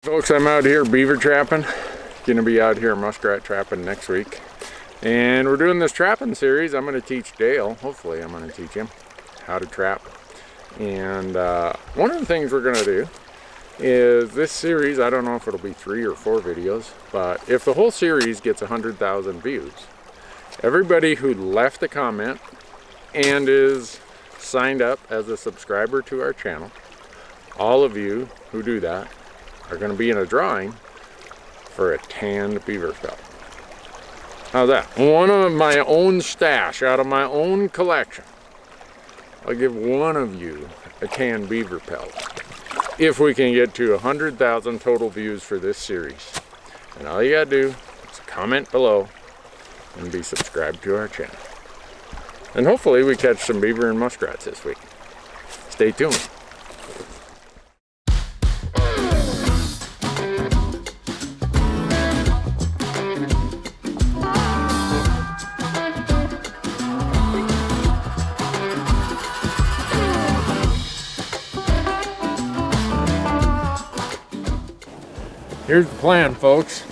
Folks, I'm out here beaver trapping. Gonna be out here muskrat trapping next week. And we're doing this trapping series. I'm gonna teach Dale, hopefully I'm gonna teach him how to trap. And one of the things we're gonna do is this series, I don't know if it'll be 3 or 4 videos, but if the whole series gets 100,000 views, everybody who left a comment and is signed up as a subscriber to our channel, all of you who do that are going to be in a drawing for a tanned beaver pelt. How's that? One of my own stash, out of my own collection. I'll give one of you a tanned beaver pelt if we can get to 100,000 total views for this series. And all you gotta do is comment below and be subscribed to our channel. And hopefully we catch some beaver and muskrats this week. Stay tuned. Here's the plan, folks.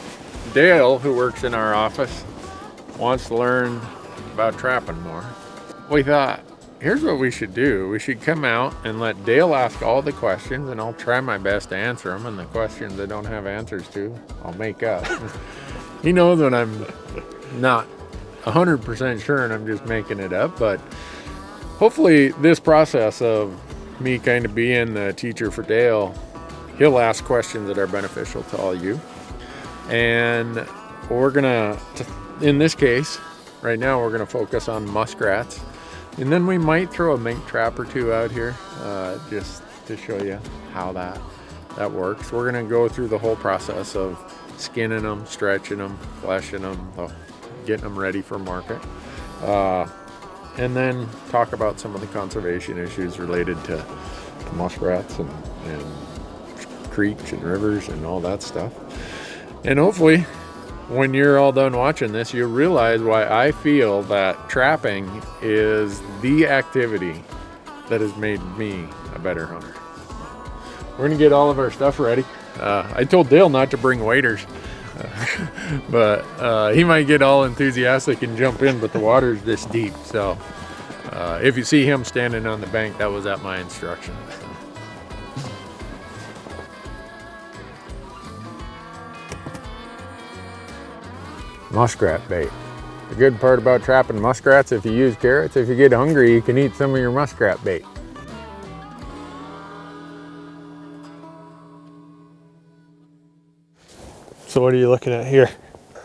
Dale, who works in our office, wants to learn about trapping more. We thought, here's what we should do. We should come out and let Dale ask all the questions, and I'll try my best to answer them, and the questions I don't have answers to, I'll make up. He knows when I'm not 100% sure and I'm just making it up, but hopefully this process of me kind of being the teacher for Dale, he'll ask questions that are beneficial to all you. And we're gonna, in this case, right now we're gonna focus on muskrats. And then we might throw a mink trap or two out here, just to show you how that works. We're gonna go through the whole process of skinning them, stretching them, fleshing them, getting them ready for market. And then talk about some of the conservation issues related to muskrats and creeks and rivers and all that stuff. And hopefully when you're all done watching this, you'll realize why I feel that trapping is the activity that has made me a better hunter. We're gonna get all of our stuff ready. I told Dale not to bring waders, but he might get all enthusiastic and jump in, but the water's this deep. So if you see him standing on the bank, that was at my instruction. Muskrat bait. The good part about trapping muskrats, if you use carrots, if you get hungry, you can eat some of your muskrat bait. So what are you looking at here?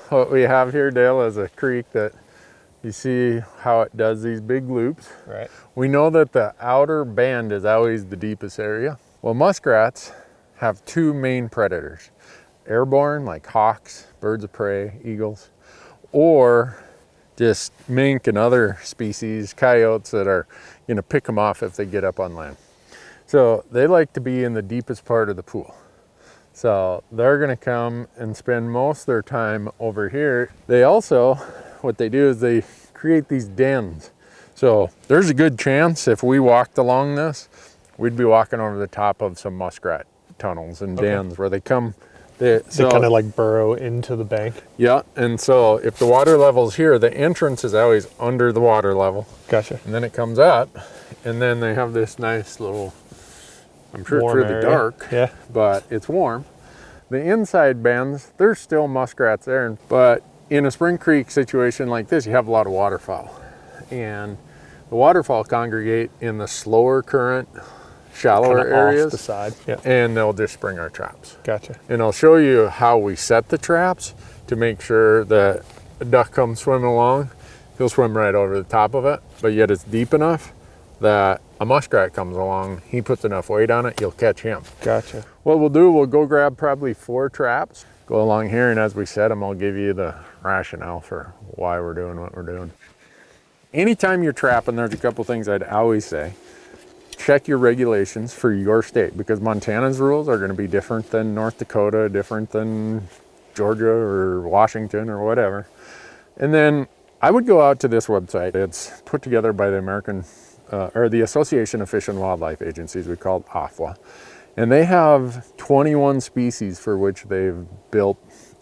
What we have here, Dale, is a creek that you see how it does these big loops. Right. We know that the outer band is always the deepest area. Well, muskrats have 2 main predators. Airborne, like hawks, birds of prey, eagles, or just mink and other species, coyotes that are going to pick them off if they get up on land. So they like to be in the deepest part of the pool. So they're going to come and spend most of their time over here. They also, what they do is they create these dens. So there's a good chance if we walked along this, we'd be walking over the top of some muskrat tunnels and dens where they come. They kind of like burrow into the bank. Yeah, and so if the water level's here, the entrance is always under the water level. Gotcha. And then it comes up, and then they have this nice little, I'm sure warm it's really dark, yeah, but it's warm. The inside bends, there's still muskrats there, but in a spring creek situation like this, you have a lot of waterfowl. And the waterfowl congregate in the slower current, shallower areas, off the side. Yeah. And they'll just spring our traps. Gotcha. And I'll show you how we set the traps to make sure that a duck comes swimming along, he'll swim right over the top of it, but yet it's deep enough that a muskrat comes along, he puts enough weight on it, you'll catch him. Gotcha. What we'll do, we'll go grab probably 4 traps, go along here, and as we set them, I'll give you the rationale for why we're doing what we're doing. Anytime you're trapping, there's a couple things I'd always say. Check your regulations for your state, because Montana's rules are going to be different than North Dakota, different than Georgia or Washington or whatever. And then I would go out to this website. It's put together by the the Association of Fish and Wildlife Agencies. We call it AFWA. And they have 21 species for which they've built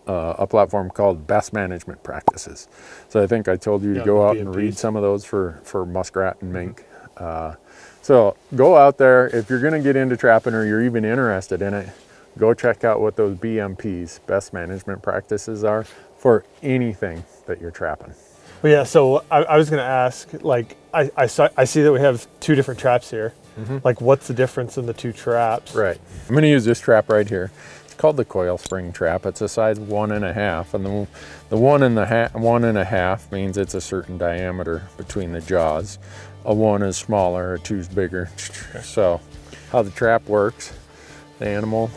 a platform called Best Management Practices. So I think I told you to go out and read some of those for muskrat and mink. So go out there. If you're going to get into trapping or you're even interested in it, go check out what those BMPs, Best Management Practices, are for anything that you're trapping. Well, yeah, so I was going to ask, like, I see that we have two different traps here. Like, what's the difference in the two traps? Right. I'm going to use this trap right here. It's called the coil spring trap. It's a size 1.5, and the 1.5 means it's a certain diameter between the jaws. A 1 is smaller, a 2 is bigger. So how the trap works, the animal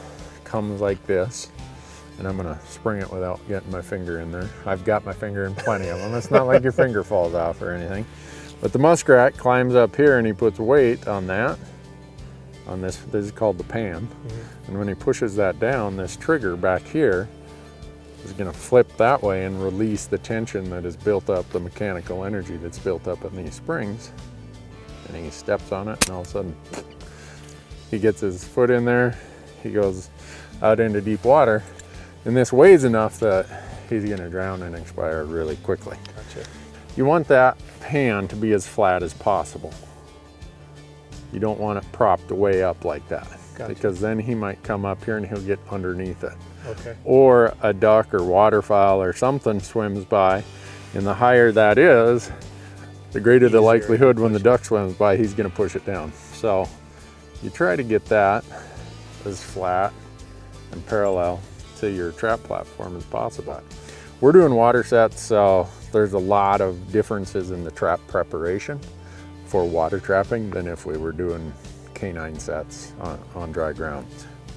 comes like this, and I'm gonna spring it without getting my finger in there. I've got my finger in plenty of them. It's not like your finger falls off or anything. But the muskrat climbs up here and he puts weight on that, on this is called the pan. And when he pushes that down, this trigger back here is gonna flip that way and release the tension that is built up, the mechanical energy that's built up in these springs. And he steps on it, and all of a sudden, he gets his foot in there, he goes out into deep water, and this weighs enough that he's gonna drown and expire really quickly. Gotcha. You want that pan to be as flat as possible. You don't want it propped way up like that. Gotcha. Because then he might come up here and he'll get underneath it. Okay. Or a duck or waterfowl or something swims by, and the higher that is, the greater the likelihood when the duck swims by, he's gonna push it down. So you try to get that as flat and parallel to your trap platform as possible. We're doing water sets, so there's a lot of differences in the trap preparation for water trapping than if we were doing canine sets on dry ground.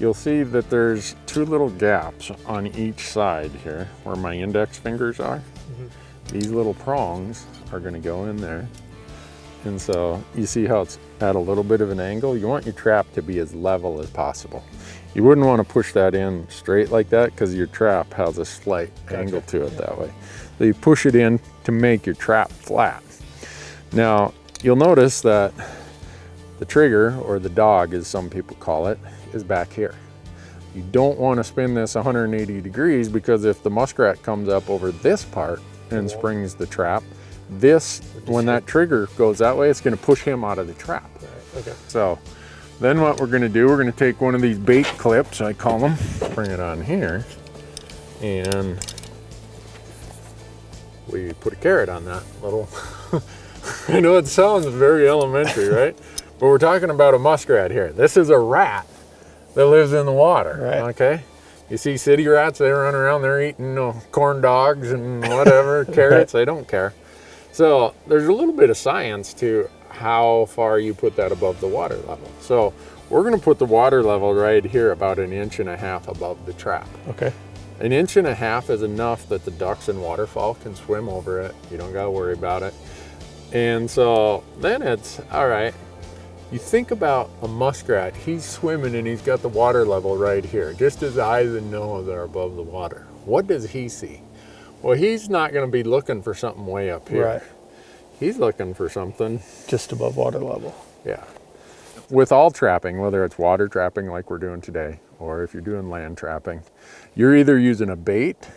You'll see that there's two little gaps on each side here where my index fingers are. These little prongs are gonna go in there. And so you see how it's at a little bit of an angle? You want your trap to be as level as possible. You wouldn't want to push that in straight like that because your trap has a slight angle to it that way. So you push it in to make your trap flat. Now, you'll notice that the trigger, or the dog as some people call it, is back here. You don't want to spin this 180 degrees because if the muskrat comes up over this part and springs the trap, when that trigger goes that way, it's going to push him out of the trap. Right. Okay. So then what we're going to do, we're going to take one of these bait clips, I call them, bring it on here, and we put a carrot on that little. I know it sounds very elementary, right? But we're talking about a muskrat here. This is a rat that lives in the water, okay? You see city rats, they run around, they're eating corn dogs and whatever, carrots, they don't care. So there's a little bit of science to how far you put that above the water level. So we're gonna put the water level right here about 1.5 inches above the trap. Okay. 1.5 inches is enough that the ducks and waterfowl can swim over it. You don't gotta worry about it. And so then it's, all right, you think about a muskrat, he's swimming and he's got the water level right here. Just his eyes and nose are above the water. What does he see? Well, he's not gonna be looking for something way up here. Right. He's looking for something just above water level. Yeah. With all trapping, whether it's water trapping like we're doing today, or if you're doing land trapping, you're either using a bait,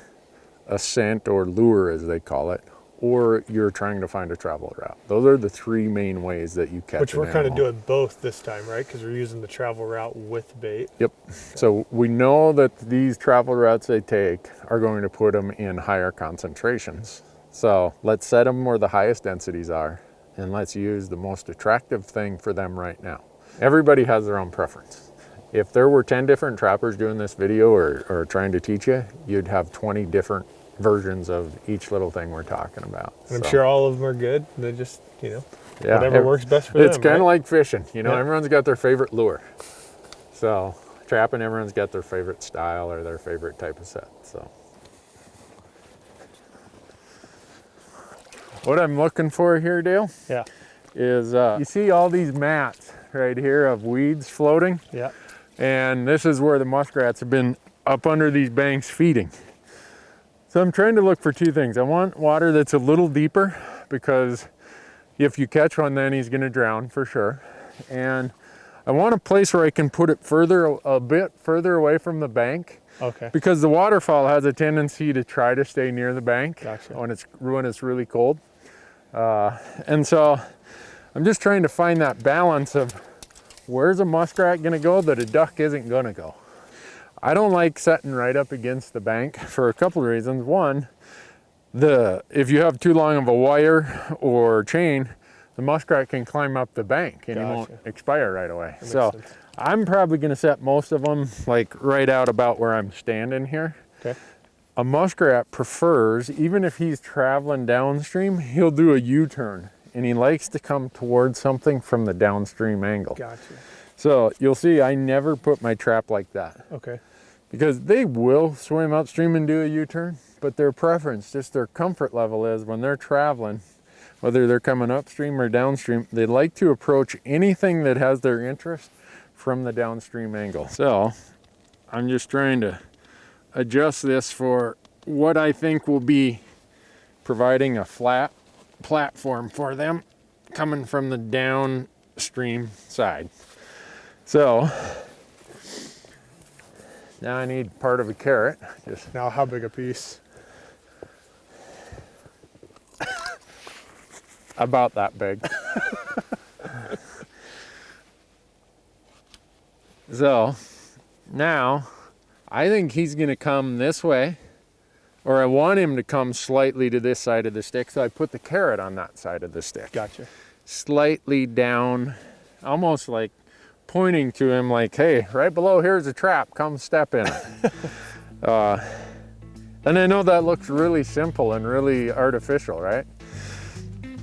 a scent, or lure as they call it, or you're trying to find a travel route. Those are the three main ways that you catch Which we're an kind of animal. doing both this time, right? Because we're using the travel route with bait. Yep. So we know that these travel routes they take are going to put them in higher concentrations. So let's set them where the highest densities are, and let's use the most attractive thing for them right now. Everybody has their own preference. If there were 10 different trappers doing this video or trying to teach you, you'd have 20 different versions of each little thing we're talking about. And I'm sure all of them are good. They just, yeah, whatever works best for them. It's kind of like fishing. Yeah. Everyone's got their favorite lure. So trapping, everyone's got their favorite style or their favorite type of set. So what I'm looking for here, Dale, is you see all these mats right here of weeds floating? Yeah. And this is where the muskrats have been up under these banks feeding. So I'm trying to look for two things. I want water that's a little deeper because if you catch one, then he's gonna drown for sure. And I want a place where I can put it a bit further away from the bank. Okay. Because the waterfowl has a tendency to try to stay near the bank Gotcha. when it's really cold. And so I'm just trying to find that balance of where's a muskrat gonna go that a duck isn't gonna go. I don't like setting right up against the bank for a couple of reasons. One, if you have too long of a wire or chain, the muskrat can climb up the bank and he won't expire right away. So sense. I'm probably gonna set most of them like right out about where I'm standing here. Okay. A muskrat prefers, even if he's traveling downstream, he'll do a U-turn and he likes to come towards something from the downstream angle. Gotcha. So you'll see I never put my trap like that. Okay. Because they will swim upstream and do a U-turn, but their preference, just their comfort level is when they're traveling, whether they're coming upstream or downstream, they like to approach anything that has their interest from the downstream angle. So I'm just trying to adjust this for what I think will be providing a flat platform for them coming from the downstream side. So now I need part of a carrot. Now how big a piece? About that big. So now I think he's gonna come this way, or I want him to come slightly to this side of the stick, so I put the carrot on that side of the stick. Gotcha. Slightly down, almost like pointing to him like, hey, right below here's a trap, come step in it. And I know that looks really simple and really artificial, right?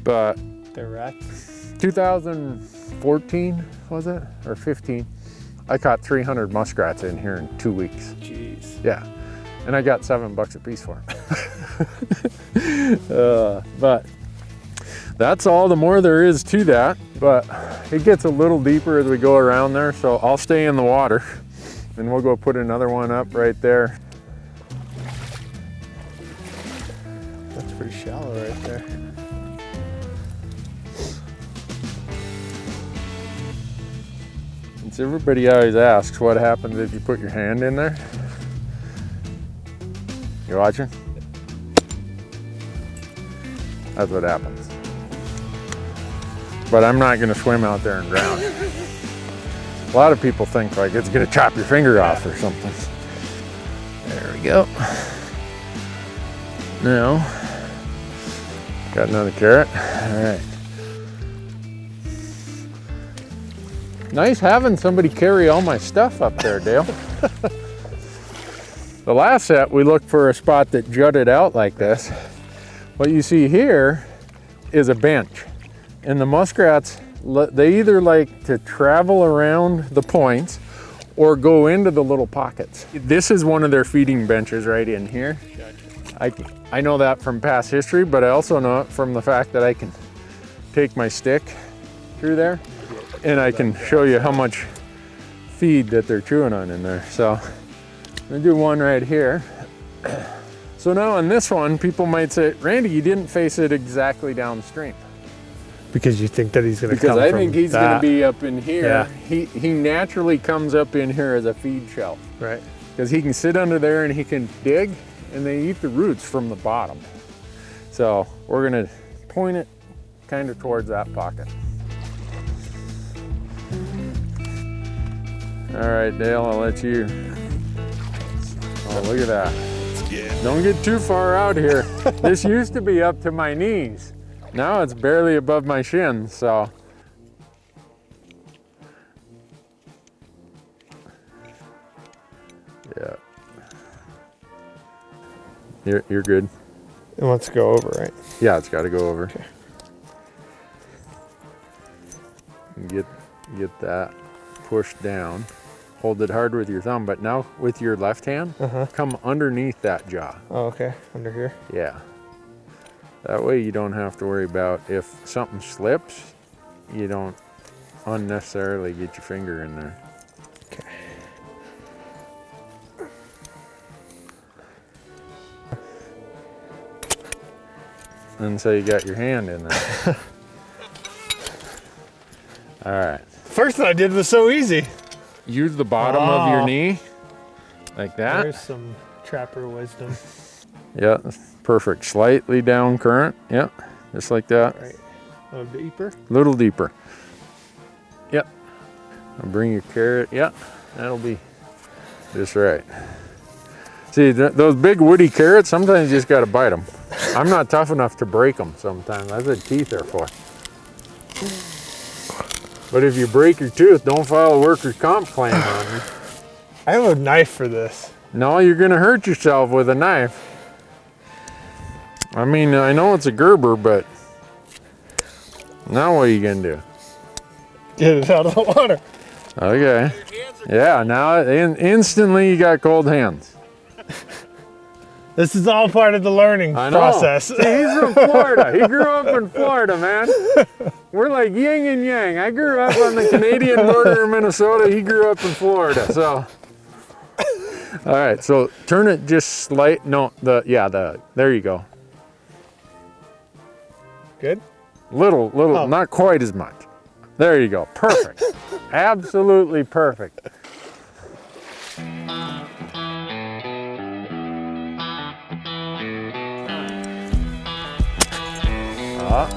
But They're rats. 2014, was it? Or 15? I caught 300 muskrats in here in 2 weeks. Jeez. Yeah. And I got $7 a piece for them. But that's all the more there is to that. But it gets a little deeper as we go around there, so I'll stay in the water and we'll go put another one up right there. That's pretty shallow right there. Since everybody always asks what happens if you put your hand in there. You watching? That's what happens. But I'm not gonna swim out there and drown. A lot of people think like it's gonna chop your finger off or something. There we go. Now, got another carrot. All right. Nice having somebody carry all my stuff up there, Dale. The last set, we looked for a spot that jutted out like this. What you see here is a bench. And the muskrats, they either like to travel around the points or go into the little pockets. This is one of their feeding benches right in here. I know that from past history, but I also know it from the fact that I can take my stick through there and I can show you how much feed that they're chewing on in there. So I'm gonna do one right here. So now on this one, people might say, Randy, you didn't face it exactly downstream. Because you think that he's going to come Because I from think he's going to be up in here. Yeah. He naturally comes up in here as a feed shelf. Right. Because he can sit under there and he can dig, and they eat the roots from the bottom. So we're going to point it kind of towards that pocket. All right, Dale, I'll let you. Oh, look at that. Don't get too far out here. This used to be up to my knees. Now it's barely above my shins, so. Yeah. You're good. It wants to go over, right? Yeah, it's got to go over. Okay. Get that pushed down. Hold it hard with your thumb, but now with your left hand, come underneath that jaw. Oh, okay. Under here? Yeah. That way you don't have to worry about if something slips, you don't unnecessarily get your finger in there. Okay. And so you got your hand in there. All right. first one I did was so easy. Use the bottom of your knee, like that. There's some trapper wisdom. Yeah, perfect. Slightly down current. Yeah, just like that. Right. A little deeper. A little deeper. Yep. I'll bring your carrot. Yep, that'll be just right. See, those big woody carrots, sometimes you just got to bite them. I'm not tough enough to break them sometimes. That's what teeth are for. But if you break your tooth, don't file a workers' comp claim on me. I have a knife for this. No, you're going to hurt yourself with a knife. I mean, I know it's a Gerber, but now what are you going to do? Get it out of the water. Okay. Yeah, now instantly you got cold hands. This is all part of the learning process. See, he's from Florida. He grew up in Florida, man. We're like yin and yang. I grew up on the Canadian border in Minnesota. He grew up in Florida. So, all right. So turn it just slight. No, there you go. Good. Little, not quite as much. There you go. Perfect. Absolutely perfect.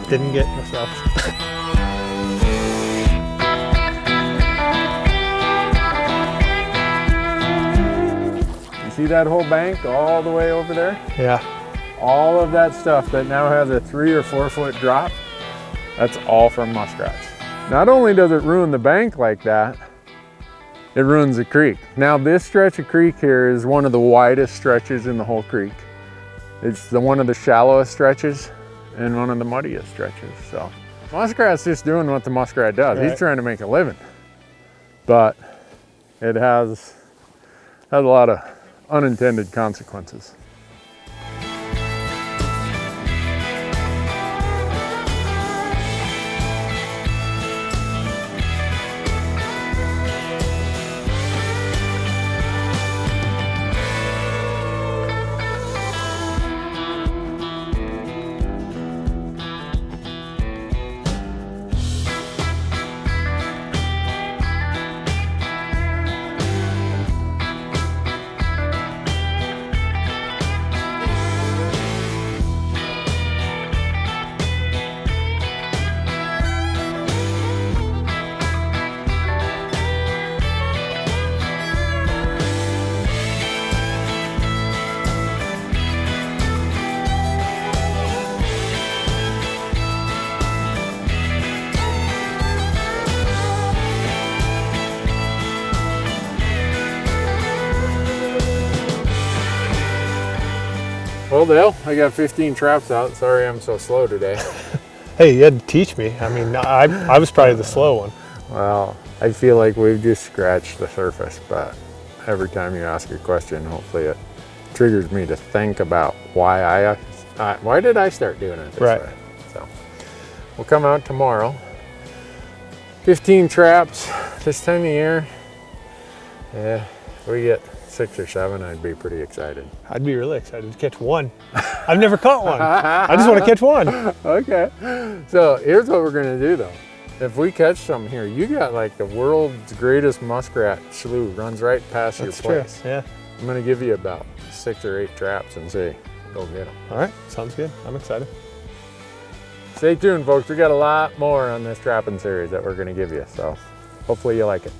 Didn't get myself. You see that whole bank all the way over there? Yeah. All of that stuff that now has a 3 or 4 foot drop, that's all from muskrats. Not only does it ruin the bank like that, it ruins the creek. Now this stretch of creek here is one of the widest stretches in the whole creek. It's one of the shallowest stretches and one of the muddiest stretches. So muskrat's just doing what the muskrat does. Right. He's trying to make a living, but it has a lot of unintended consequences. Well, Dale, I got 15 traps out. Sorry I'm so slow today. Hey, you had to teach me. I mean, I was probably the slow one. Well, I feel like we've just scratched the surface, but every time you ask a question, hopefully it triggers me to think about why did I start doing it this way? So we'll come out tomorrow. 15 traps this time of year. Yeah, if we get 6 or 7, I'd be pretty excited. I'd be really excited to catch one. I've never caught one. I just want to catch one. Okay. So here's what we're gonna do though. If we catch some here, you got like the world's greatest muskrat slough, runs right past your place. True. Yeah. I'm gonna give you about 6 or 8 traps and say, go get them. All right, sounds good. I'm excited. Stay tuned, folks. We got a lot more on this trapping series that we're gonna give you. So hopefully you like it.